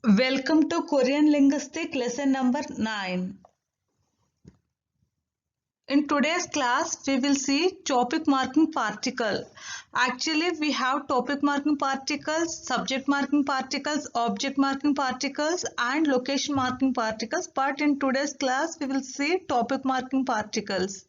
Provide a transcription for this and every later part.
Welcome to Korean Linguistic lesson number 9. In today's class, we will see topic marking particle. Actually, we have topic marking particles, subject marking particles, object marking particles, and location marking particles. But in today's class, we will see topic marking particles.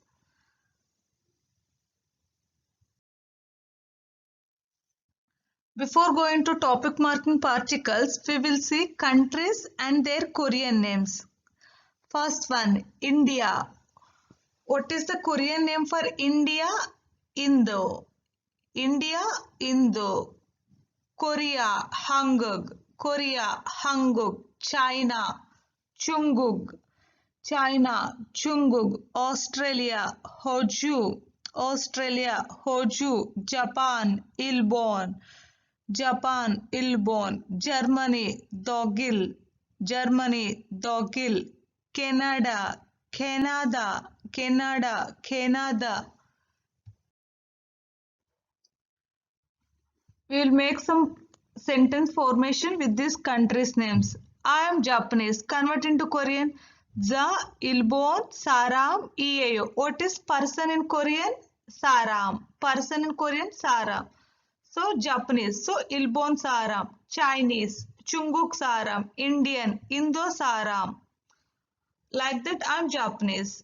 Before going to topic marking particles, we will see countries and their Korean names. First one, India. What is the Korean name for India? Indo. India, Indo. Korea, Hanguk. Korea, Hanguk. China, Chunguk. China, Chunguk. Australia, Hoju. Australia, Hoju. Japan, Ilbon. Japan, Ilbon. Germany, Dogil. Germany, Dogil. Canada, Canada, Canada, Canada. We will make some sentence formation with these countries' names. I am Japanese. Convert into Korean. Ja, Ilbon, Saram, Ieo. What is person in Korean? Saram. Person in Korean? Saram. So Japanese. So Ilbon Saram. Chinese. Chunguk Saram. Indian. Indo Saram. Like that I am Japanese.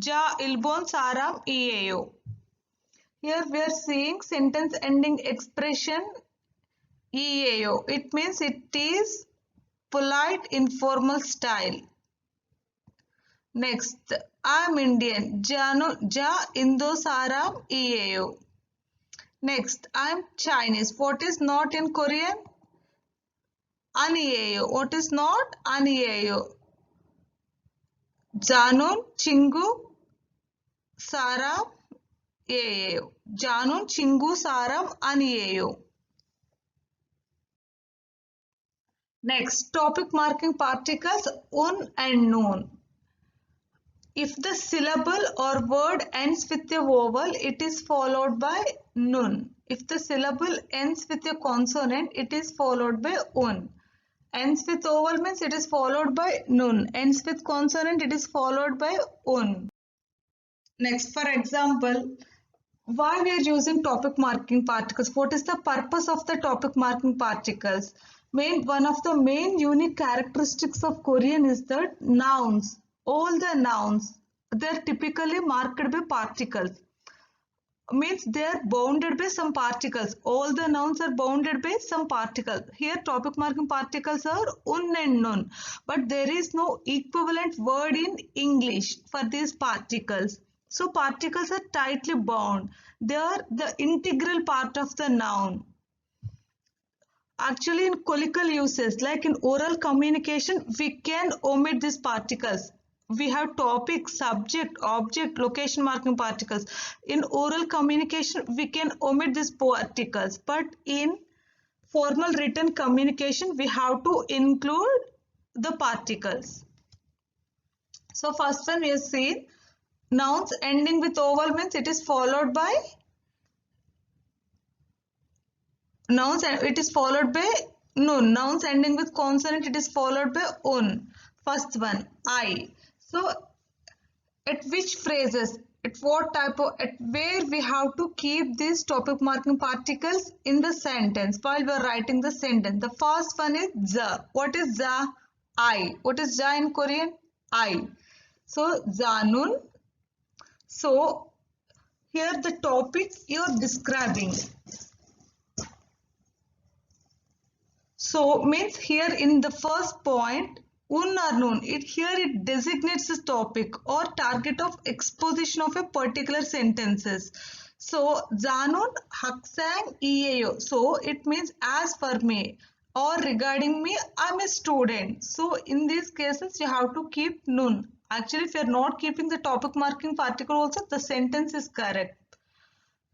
Ja, Ilbon Saram, Ieo. Here we are seeing sentence ending expression EAO. It means it is polite informal style. Next, I am Indian. Ja Indo Saram EAO. Next, I am Chinese. What is not in Korean? Anieo. What is not? Anieo. Janun Chingu Saram EAO. Janun Chingu Saram Anieo. Next, topic marking particles un and noon. If the syllable or word ends with a vowel, it is followed by nun. If the syllable ends with a consonant, it is followed by un. Ends with vowel means it is followed by nun. Ends with consonant, it is followed by un. Next, for example, why we are using topic marking particles? What is the purpose of the topic marking particles? One of the main unique characteristics of Korean is that nouns, all the nouns, they are typically marked by particles. Means they are bounded by some particles. All the nouns are bounded by some particles. Here topic marking particles are un and nun. But there is no equivalent word in English for these particles. So particles are tightly bound. They are the integral part of the noun. Actually, in colloquial uses, like in oral communication, we can omit these particles. We have topic, subject, object, location marking particles. In oral communication, we can omit these particles. But in formal written communication, we have to include the particles. So first one we have seen nouns ending with vowel means it is followed by nouns and it is followed by nun. Nouns ending with consonant it is followed by un. First one I. So at which phrases, at what type of, at where we have to keep these topic marking particles in the sentence while we are writing the sentence. The first one is za. What is za? I. What is za in Korean? I. So zanun. So here the topic you are describing. So means here in the first point, un or nun, it designates the topic or target of exposition of a particular sentences. So zanun haksang EAO. So it means as for me or regarding me, I'm a student. So in these cases you have to keep nun. Actually, if you are not keeping the topic marking particle also, the sentence is correct.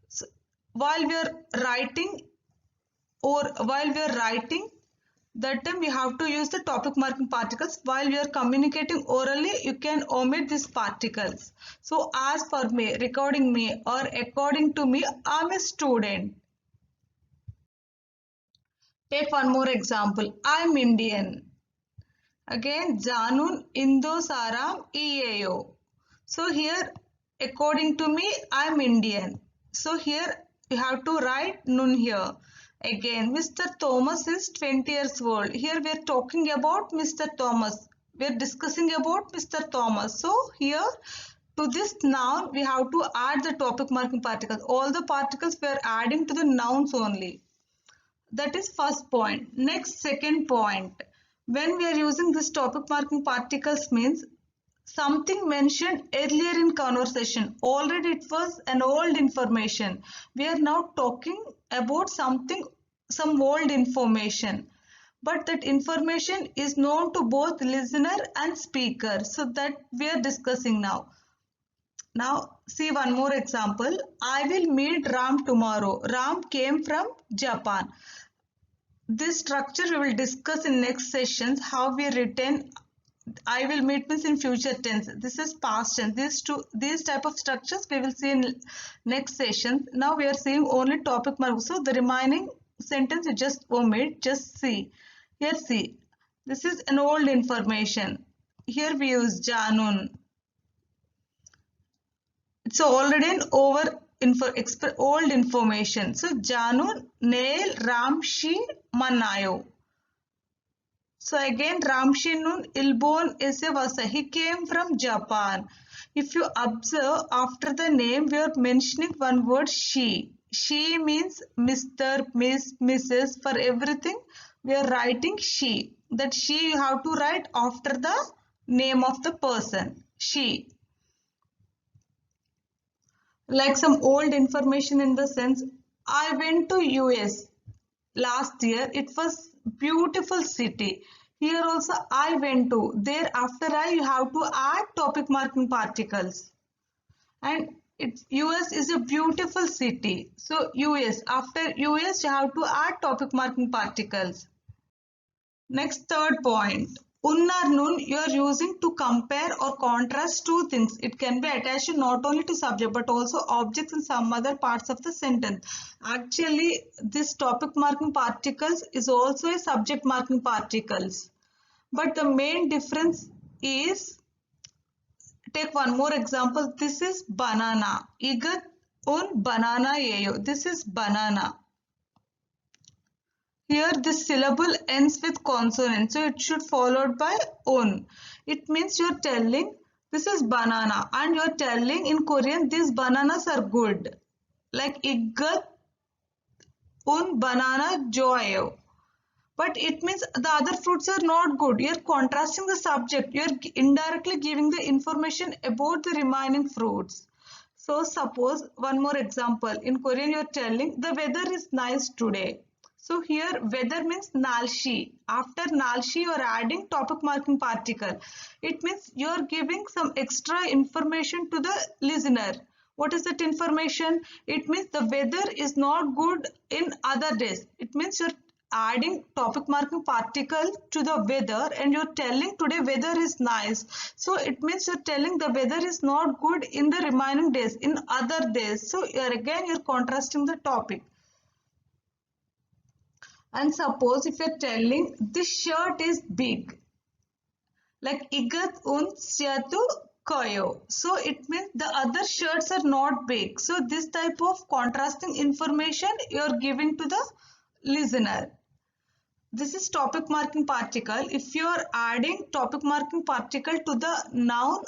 So, while we are writing that time we have to use the topic marking particles. While we are communicating orally, you can omit these particles. So as for me, regarding me or according to me, I'm a student. Take one more example. I'm Indian. Again, Janun Indosaram EAO. So here, according to me, I'm Indian. So here you have to write Nun here. Again, Mr. Thomas is 20 years old. Here we are talking about Mr. Thomas. We are discussing about Mr. Thomas. So here to this noun, we have to add the topic marking particles. All the particles we are adding to the nouns only. That is first point. Next, second point. When we are using this topic marking particles means something mentioned earlier in conversation. Already it was an old information. We are now talking about something, some old information. But that information is known to both listener and speaker. So that we are discussing now. Now see one more example. I will meet Ram tomorrow. Ram came from Japan. This structure we will discuss in next sessions. How we retain I will meet means in future tense. This is past tense. These type of structures we will see in next session. Now we are seeing only topic mark. So the remaining sentence you just omit. Just see. Here see. This is an old information. Here we use Janun. It's already an old information. So Janun Nail Ramshi Manayo. So again, Ramshinun Ilbon Esevasa. He came from Japan. If you observe, after the name, we are mentioning one word she. She means Mr., Miss, Mrs. For everything, we are writing she. That she you have to write after the name of the person. She. Like some old information in the sense, I went to US last year. It was beautiful city. Here also I went to. There after I you have to add topic marking particles. And it's US is a beautiful city. So US after US you have to add topic marking particles. Next third point. Un or nun you are using to compare or contrast two things. It can be attached not only to subject but also objects and some other parts of the sentence. Actually, this topic marking particles is also a subject marking particles. But the main difference is, take one more example. This is banana. Igat un banana yeyo. This is banana. Here this syllable ends with consonant, so it should followed by un. It means you are telling this is banana and you are telling in Korean these bananas are good. Like iggat un banana joyo. But it means the other fruits are not good. You are contrasting the subject. You are indirectly giving the information about the remaining fruits. So suppose one more example. In Korean you are telling the weather is nice today. So here weather means nalshi. After nalshi you are adding topic marking particle. It means you are giving some extra information to the listener. What is that information? It means the weather is not good in other days. It means you're adding topic marking particle to the weather and you're telling today weather is nice. So it means you're telling the weather is not good in the remaining days, in other days. So you're contrasting the topic. And suppose if you're telling this shirt is big, like igat un syatu koyo. So it means the other shirts are not big. So this type of contrasting information you're giving to the listener. This is topic marking particle. If you are adding topic marking particle to the noun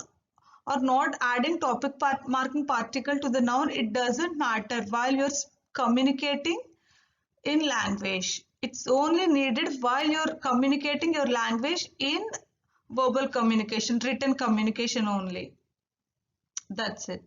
or not adding topic marking particle to the noun, it doesn't matter while you're communicating in language. It's only needed while you're communicating your language in verbal communication, written communication only. That's it.